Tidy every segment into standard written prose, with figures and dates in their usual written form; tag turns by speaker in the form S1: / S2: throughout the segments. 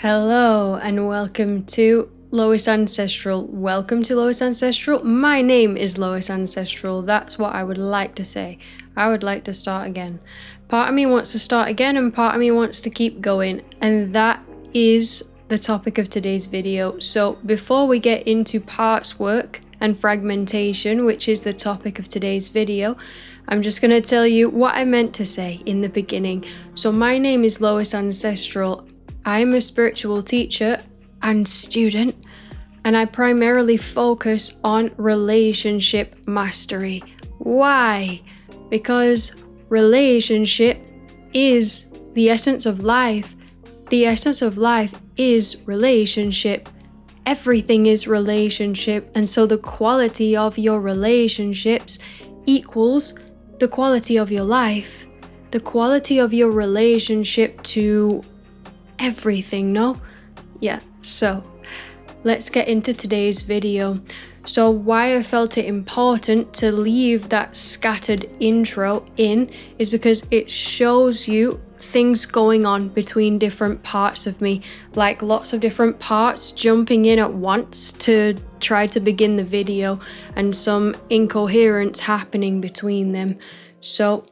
S1: Hello and welcome to Lois Ancestral. Welcome to Lois Ancestral. My name is Lois Ancestral. That's what I would like to say. I would like to start again. Part of me wants to start again and part of me wants to keep going. And that is the topic of today's video. So before we get into parts work and fragmentation, which is the topic of today's video, I'm just going to tell you what I meant to say in the beginning. So my name is Lois Ancestral. I'm a spiritual teacher and student, and I primarily focus on relationship mastery. Why? Because relationship is the essence of life. The essence of life is relationship. Everything is relationship, and so the quality of your relationships equals the quality of your life. The quality of your relationship to everything, no? Yeah, so let's get into today's video. So why I felt it important to leave that scattered intro in is because it shows you things going on between different parts of me, like lots of different parts jumping in at once to try to begin the video and some incoherence happening between them. So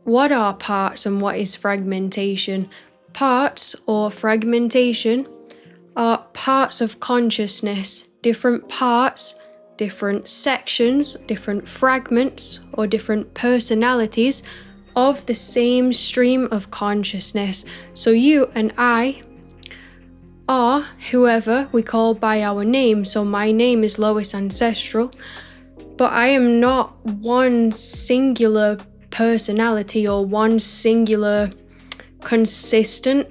S1: what are parts and what is fragmentation? Parts or fragmentation are parts of consciousness, different parts, different sections, different fragments, or different personalities of the same stream of consciousness. So you and I are whoever we call by our name. So my name is Lois Ancestral, but I am not one singular personality or one singular consistent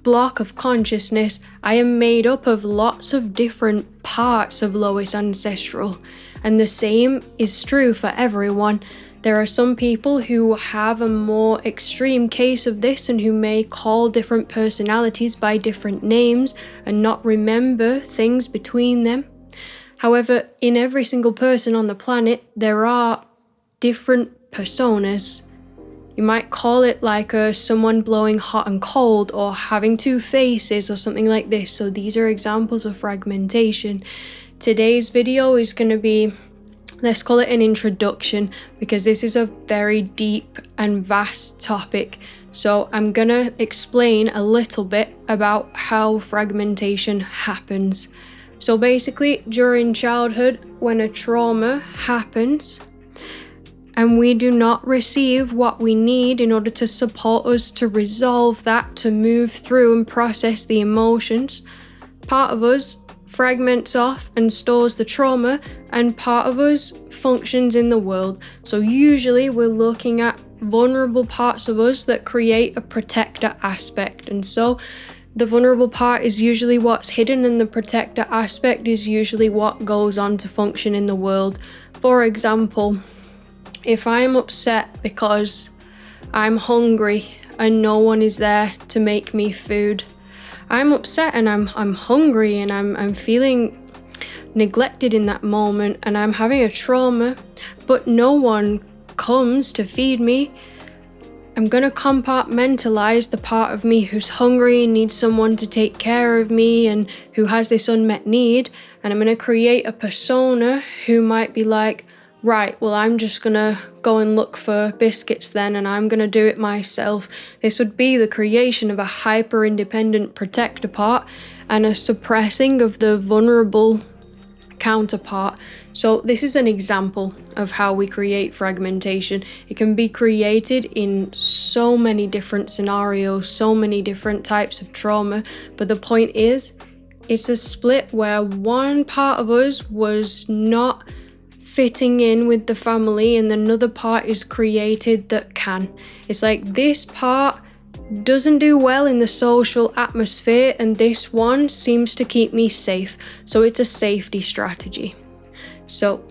S1: block of consciousness. I am made up of lots of different parts of Lois Ancestral, and the same is true for everyone. There are some people who have a more extreme case of this and who may call different personalities by different names and not remember things between them. However, in every single person on the planet, there are different personas. You might call it like someone blowing hot and cold or having two faces or something like this. So these are examples of fragmentation. Today's video is going to be, let's call it an introduction, because this is a very deep and vast topic. So I'm going to explain a little bit about how fragmentation happens. So basically, during childhood, when a trauma happens, and we do not receive what we need in order to support us to resolve that, to move through and process the emotions, part of us fragments off and stores the trauma, and part of us functions in the world. So usually we're looking at vulnerable parts of us that create a protector aspect. And so the vulnerable part is usually what's hidden, and the protector aspect is usually what goes on to function in the world. For example, if I'm upset because I'm hungry and no one is there to make me food, I'm upset and I'm hungry and I'm feeling neglected in that moment and I'm having a trauma, but no one comes to feed me. I'm gonna compartmentalize the part of me who's hungry and needs someone to take care of me and who has this unmet need, and I'm gonna create a persona who might be like, right, well, I'm just gonna go and look for biscuits then, and I'm gonna do it myself. This would be the creation of a hyper-independent protector part and a suppressing of the vulnerable counterpart. So this is an example of how we create fragmentation. It can be created in so many different scenarios, so many different types of trauma, but the point is, it's a split where one part of us was not fitting in with the family and another part is created that can. It's like this part doesn't do well in the social atmosphere and this one seems to keep me safe. So it's a safety strategy. So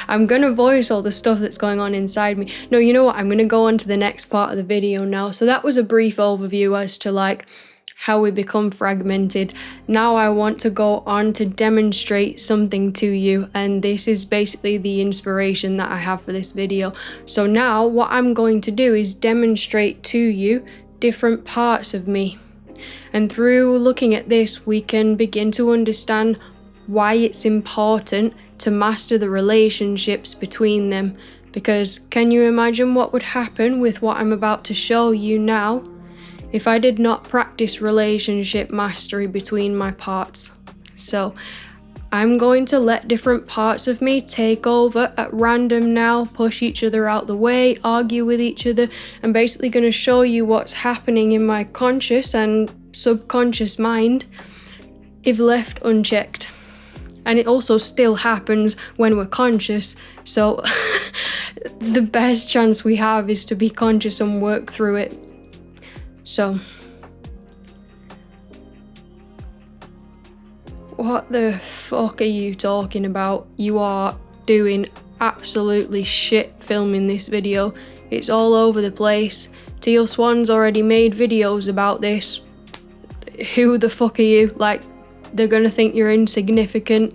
S1: I'm gonna voice all the stuff that's going on inside me. No, you know what? I'm gonna go on to the next part of the video now. So that was a brief overview as to like how we become fragmented. Now I want to go on to demonstrate something to you, and this is basically the inspiration that I have for this video. So now what I'm going to do is demonstrate to you different parts of me. And through looking at this, we can begin to understand why it's important to master the relationships between them. Because can you imagine what would happen with what I'm about to show you now if I did not practice relationship mastery between my parts? So I'm going to let different parts of me take over at random now, push each other out the way, argue with each other. I'm basically going to show you what's happening in my conscious and subconscious mind if left unchecked. And it also still happens when we're conscious. So the best chance we have is to be conscious and work through it. So what the fuck are you talking about? You are doing absolutely shit filming this video. It's all over the place. Teal Swan's already made videos about this. Who the fuck are you? Like, they're gonna think you're insignificant.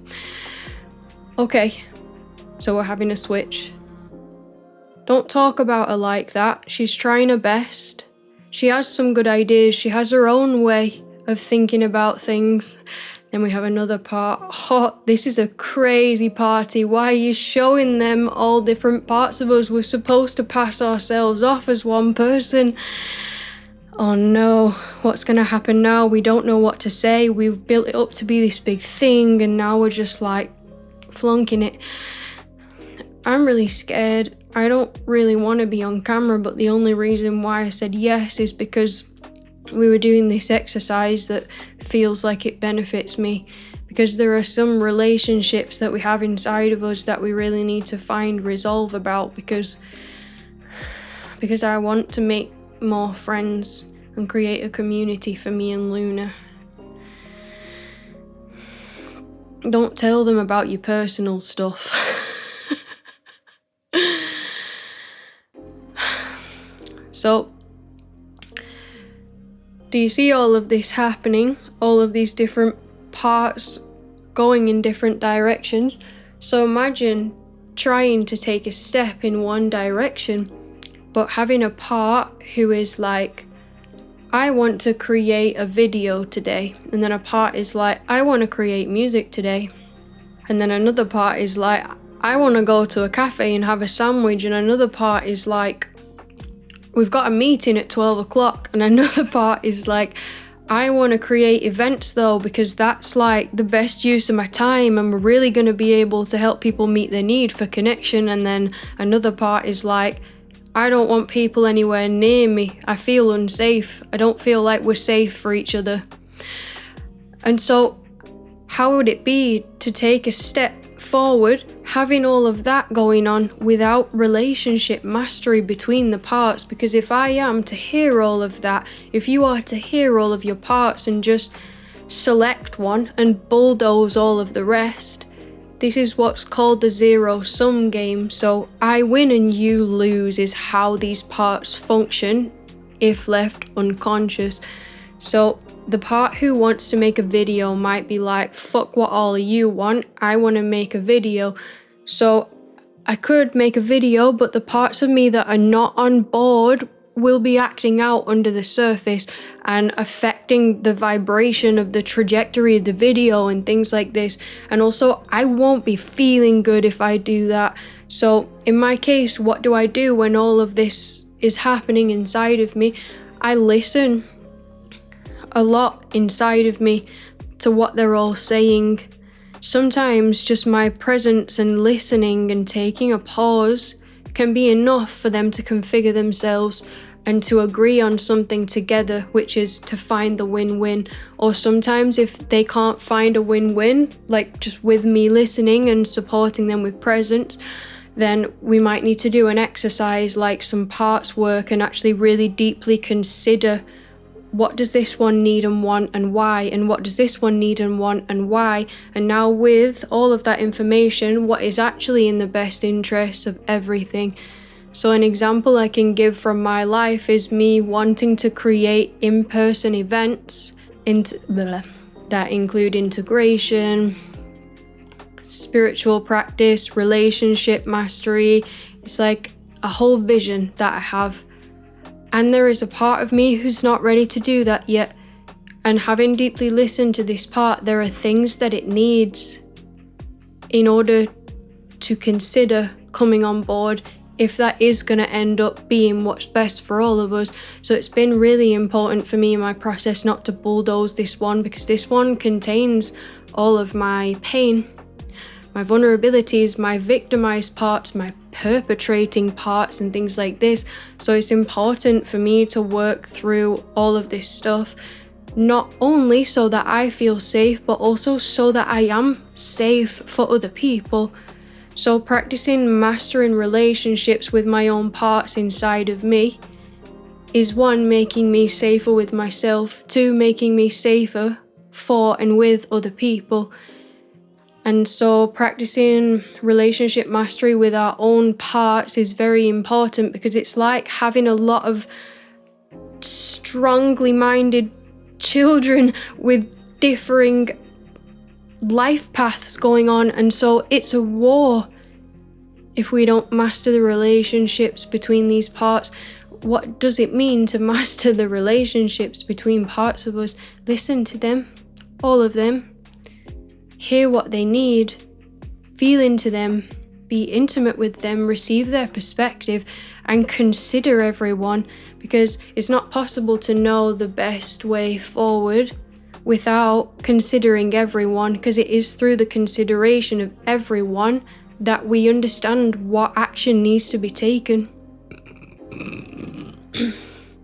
S1: Okay, so we're having a switch. Don't talk about her like that. She's trying her best. She has some good ideas. She has her own way of thinking about things. Then we have another part. Oh, this is a crazy party. Why are you showing them all different parts of us? We're supposed to pass ourselves off as one person. Oh no, what's gonna happen now? We don't know what to say. We've built it up to be this big thing and now we're just like flunking it. I'm really scared. I don't really want to be on camera, but the only reason why I said yes is because we were doing this exercise that feels like it benefits me, because there are some relationships that we have inside of us that we really need to find resolve about, because I want to make more friends and create a community for me and Luna. Don't tell them about your personal stuff. So, do you see all of this happening? All of these different parts going in different directions? So imagine trying to take a step in one direction, but having a part who is like, I want to create a video today. And then a part is like, I want to create music today. And then another part is like, I want to go to a cafe and have a sandwich. And another part is like, we've got a meeting at 12 o'clock. And another part is like, I want to create events though, because that's like the best use of my time and we're really going to be able to help people meet their need for connection. And then another part is like, I don't want people anywhere near me. I feel unsafe. I don't feel like we're safe for each other. And so how would it be to take a step forward, having all of that going on without relationship mastery between the parts? Because if I am to hear all of that, if you are to hear all of your parts and just select one and bulldoze all of the rest, this is what's called the zero-sum game. So I win and you lose is how these parts function if left unconscious. So the part who wants to make a video might be like, fuck what all of you want, I want to make a video. So I could make a video, but the parts of me that are not on board will be acting out under the surface and affecting the vibration of the trajectory of the video and things like this. And also, I won't be feeling good if I do that. So in my case, what do I do when all of this is happening inside of me? I listen a lot inside of me to what they're all saying. Sometimes just my presence and listening and taking a pause can be enough for them to configure themselves and to agree on something together, which is to find the win-win. Or sometimes if they can't find a win-win, like just with me listening and supporting them with presence, then we might need to do an exercise like some parts work and actually really deeply consider, what does this one need and want and why? And what does this one need and want and why? And now with all of that information, what is actually in the best interest of everything? So an example I can give from my life is me wanting to create in-person events that include integration, spiritual practice, relationship mastery. It's like a whole vision that I have. And there is a part of me who's not ready to do that yet. And having deeply listened to this part, there are things that it needs in order to consider coming on board if that is going to end up being what's best for all of us. So it's been really important for me in my process not to bulldoze this one, because this one contains all of my pain, my vulnerabilities, my victimized parts, my perpetrating parts and things like this. So it's important for me to work through all of this stuff, not only so that I feel safe, but also so that I am safe for other people. So practicing mastering relationships with my own parts inside of me is 1, making me safer with myself, 2, making me safer for and with other people. And so practicing relationship mastery with our own parts is very important, because it's like having a lot of strongly minded children with differing life paths going on, and so it's a war if we don't master the relationships between these parts. What does it mean to master the relationships between parts of us? Listen to them, all of them, hear what they need, feel into them, be intimate with them, receive their perspective, and consider everyone, because it's not possible to know the best way forward without considering everyone, because it is through the consideration of everyone that we understand what action needs to be taken.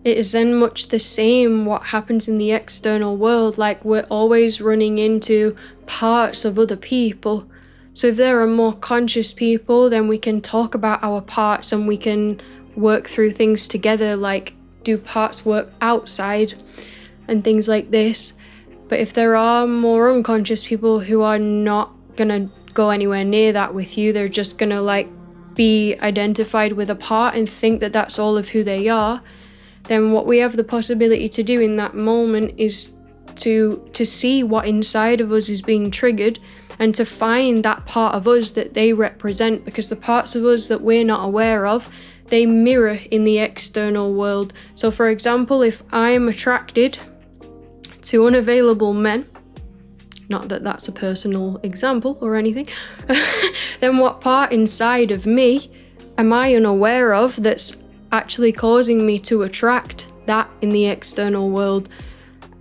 S1: It is then much the same what happens in the external world, like we're always running into parts of other people. So if there are more conscious people, then we can talk about our parts and we can work through things together, like do parts work outside and things like this. But if there are more unconscious people who are not gonna go anywhere near that with you, they're just gonna like be identified with a part and think that that's all of who they are, then what we have the possibility to do in that moment is to see what inside of us is being triggered, and to find that part of us that they represent, because the parts of us that we're not aware of, they mirror in the external world. So for example, if I'm attracted to unavailable men, not that that's a personal example or anything, then what part inside of me am I unaware of that's actually causing me to attract that in the external world?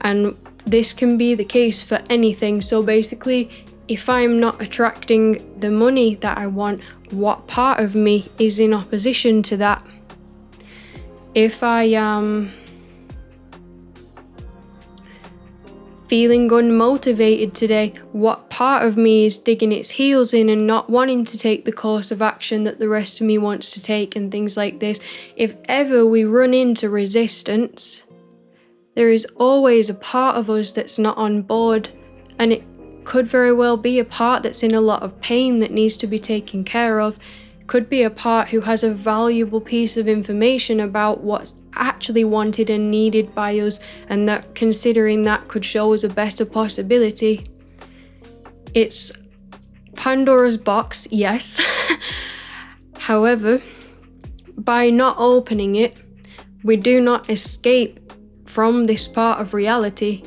S1: And this can be the case for anything. So basically, if I'm not attracting the money that I want, what part of me is in opposition to that? If I am feeling unmotivated today, what part of me is digging its heels in and not wanting to take the course of action that the rest of me wants to take, and things like this? If ever we run into resistance, there is always a part of us that's not on board, and it could very well be a part that's in a lot of pain that needs to be taken care of. Could be a part who has a valuable piece of information about what's actually wanted and needed by us, and that considering that could show us a better possibility. It's Pandora's box, yes. However, by not opening it, we do not escape from this part of reality.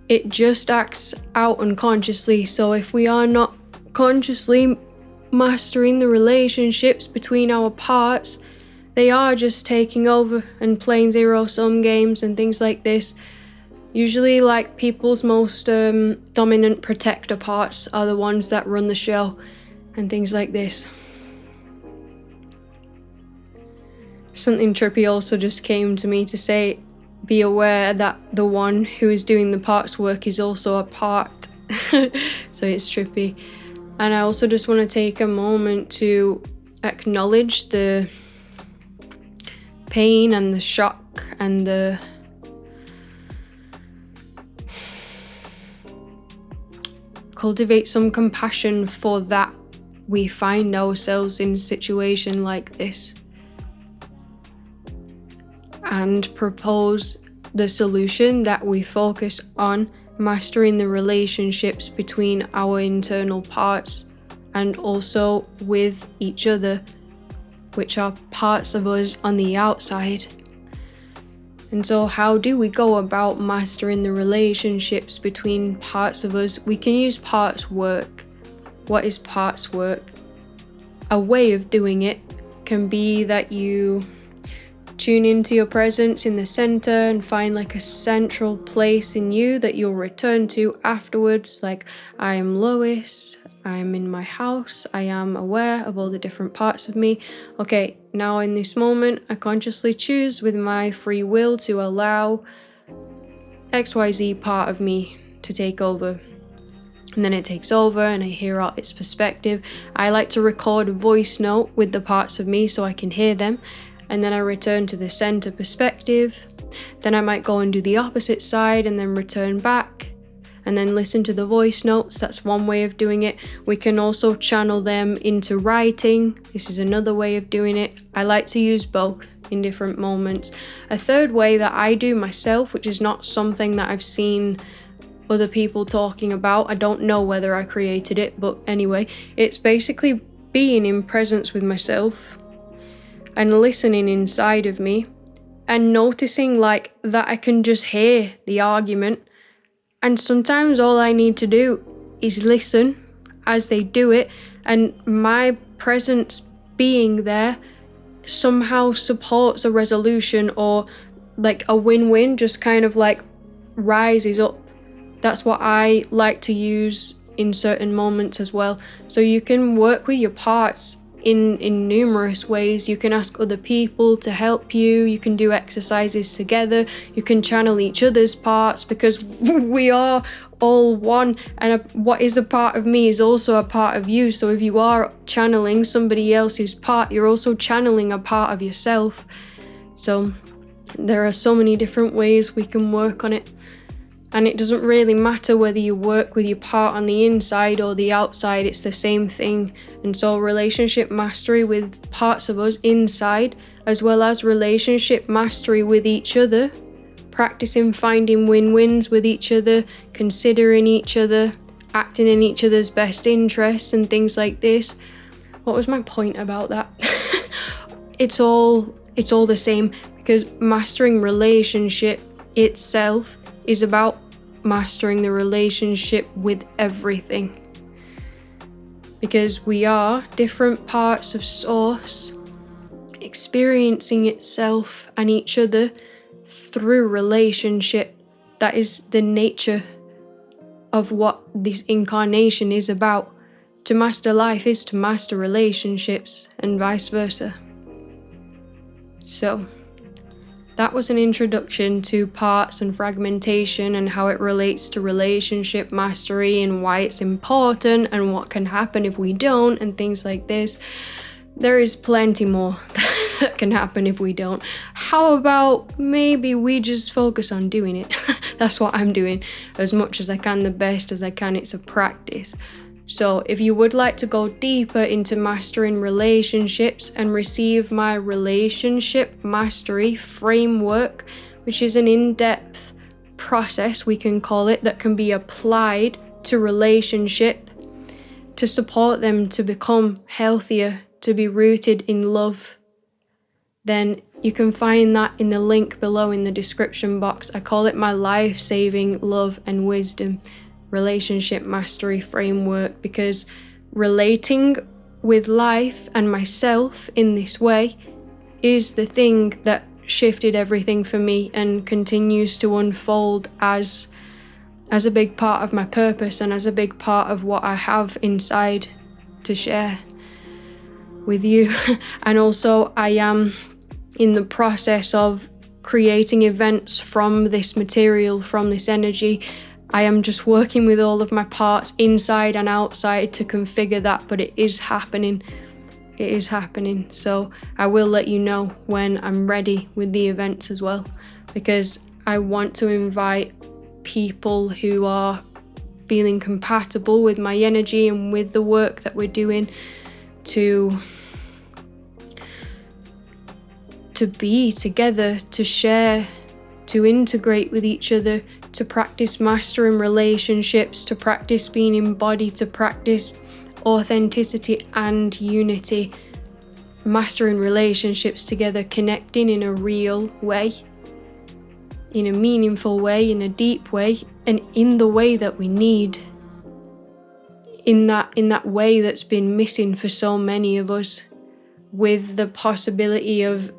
S1: It just acts out unconsciously. So if we are not consciously mastering the relationships between our parts, they are just taking over and playing zero-sum games and things like this. Usually, like, people's most dominant protector parts are the ones that run the show and things like this. Something trippy also just came to me to say, be aware that the one who is doing the parts work is also a part. So it's trippy. And I also just want to take a moment to acknowledge the pain and the shock and the cultivate some compassion for that we find ourselves in a situation like this, and propose the solution that we focus on mastering the relationships between our internal parts and also with each other, which are parts of us on the outside. And so how do we go about mastering the relationships between parts of us? We can use parts work. What is parts work? A way of doing it can be that you tune into your presence in the center and find like a central place in you that you'll return to afterwards. Like, I am Lois, I'm in my house, I am aware of all the different parts of me. Okay, now in this moment, I consciously choose with my free will to allow XYZ part of me to take over. And then it takes over and I hear out its perspective. I like to record a voice note with the parts of me so I can hear them. And then I return to the center perspective. Then I might go and do the opposite side and then return back and then listen to the voice notes. That's one way of doing it. We can also channel them into writing. This is another way of doing it. I like to use both in different moments. A third way that I do myself, which is not something that I've seen other people talking about, I don't know whether I created it, but anyway, it's basically being in presence with myself and listening inside of me and noticing like that I can just hear the argument. And sometimes all I need to do is listen as they do it, and my presence being there somehow supports a resolution, or like a win-win just kind of like rises up. That's what I like to use in certain moments as well. So you can work with your parts in numerous ways. You can ask other people to help you. You can do exercises together. You can channel each other's parts, because we are all one, and what is a part of me is also a part of you. So if you are channeling somebody else's part, you're also channeling a part of yourself. So there are so many different ways we can work on it. And it doesn't really matter whether you work with your part on the inside or the outside, it's the same thing. And so relationship mastery with parts of us inside, as well as relationship mastery with each other, practicing finding win-wins with each other, considering each other, acting in each other's best interests and things like this. What was my point about that? It's all the same, because mastering relationship itself is about mastering the relationship with everything. Because we are different parts of Source, experiencing itself and each other through relationship. That is the nature of what this incarnation is about. To master life is to master relationships, and vice versa. So that was an introduction to parts and fragmentation and how it relates to relationship mastery and why it's important and what can happen if we don't and things like this. There is plenty more that can happen if we don't. How about maybe we just focus on doing it? That's what I'm doing as much as I can, the best as I can. It's a practice. So if you would like to go deeper into mastering relationships and receive my relationship mastery framework, which is an in-depth process, we can call it, that can be applied to relationship to support them to become healthier, to be rooted in love, then you can find that in the link below in the description box. I call it my life-saving love and wisdom relationship mastery framework, because relating with life and myself in this way is the thing that shifted everything for me and continues to unfold as a big part of my purpose and as a big part of what I have inside to share with you. And also I am in the process of creating events from this material, from this energy. I am just working with all of my parts inside and outside to configure that, but it is happening. It is happening. So I will let you know when I'm ready with the events as well, because I want to invite people who are feeling compatible with my energy and with the work that we're doing to be together, to share, to integrate with each other, to practice mastering relationships, to practice being embodied, to practice authenticity and unity, mastering relationships together, connecting in a real way. in a meaningful way, in a deep way, and in the way that we need. In that way that's been missing for so many of us, with the possibility of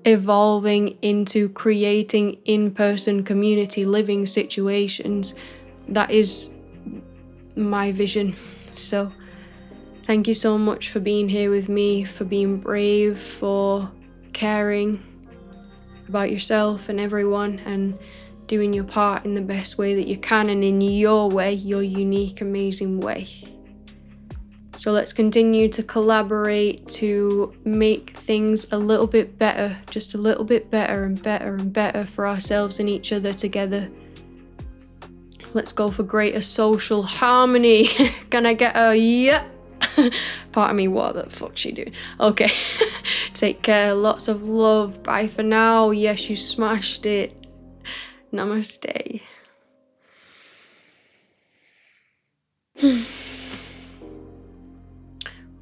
S1: evolving into creating in-person community living situations. That is my vision. So thank you so much for being here with me, for being brave, for caring about yourself and everyone, and doing your part in the best way that you can, and in your way, your unique, amazing way. So let's continue to collaborate to make things a little bit better, just a little bit better and better and better for ourselves and each other together. Let's go for greater social harmony. Can I get a yeah? Part of me, what the fuck's she doing? Okay. Take care. Lots of love. Bye for now. Yes, you smashed it. Namaste. Well,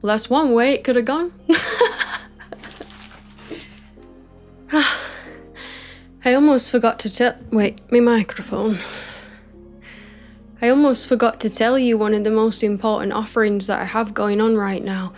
S1: that's one way it could have gone. I almost forgot to wait, my microphone. I almost forgot to tell you one of the most important offerings that I have going on right now.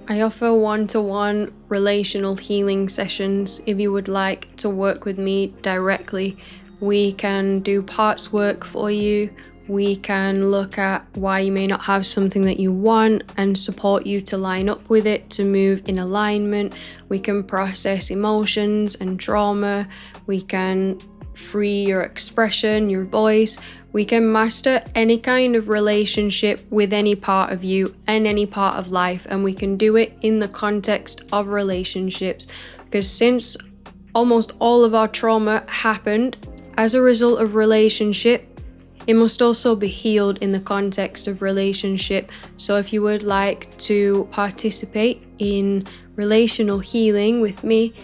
S1: I offer one-to-one relational healing sessions. If you would like to work with me directly, we can do parts work for you. We can look at why you may not have something that you want and support you to line up with it, to move in alignment. We can process emotions and trauma. We can free your expression, your voice. We can master any kind of relationship with any part of you and any part of life, and we can do it in the context of relationships, because since almost all of our trauma happened as a result of relationship, it must also be healed in the context of relationship. So if you would like to participate in relational healing with me,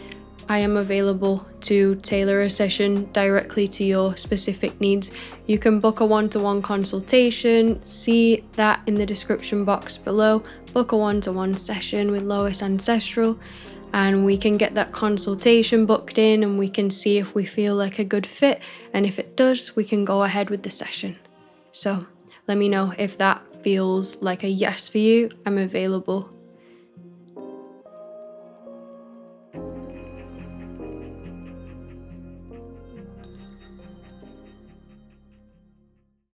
S1: I am available to tailor a session directly to your specific needs. You can book a one-to-one consultation, see that in the description box below. Book a one-to-one session with Lois Ancestral, and we can get that consultation booked in, and we can see if we feel like a good fit, and if it does, we can go ahead with the session. So let me know if that feels like a yes for you. I'm available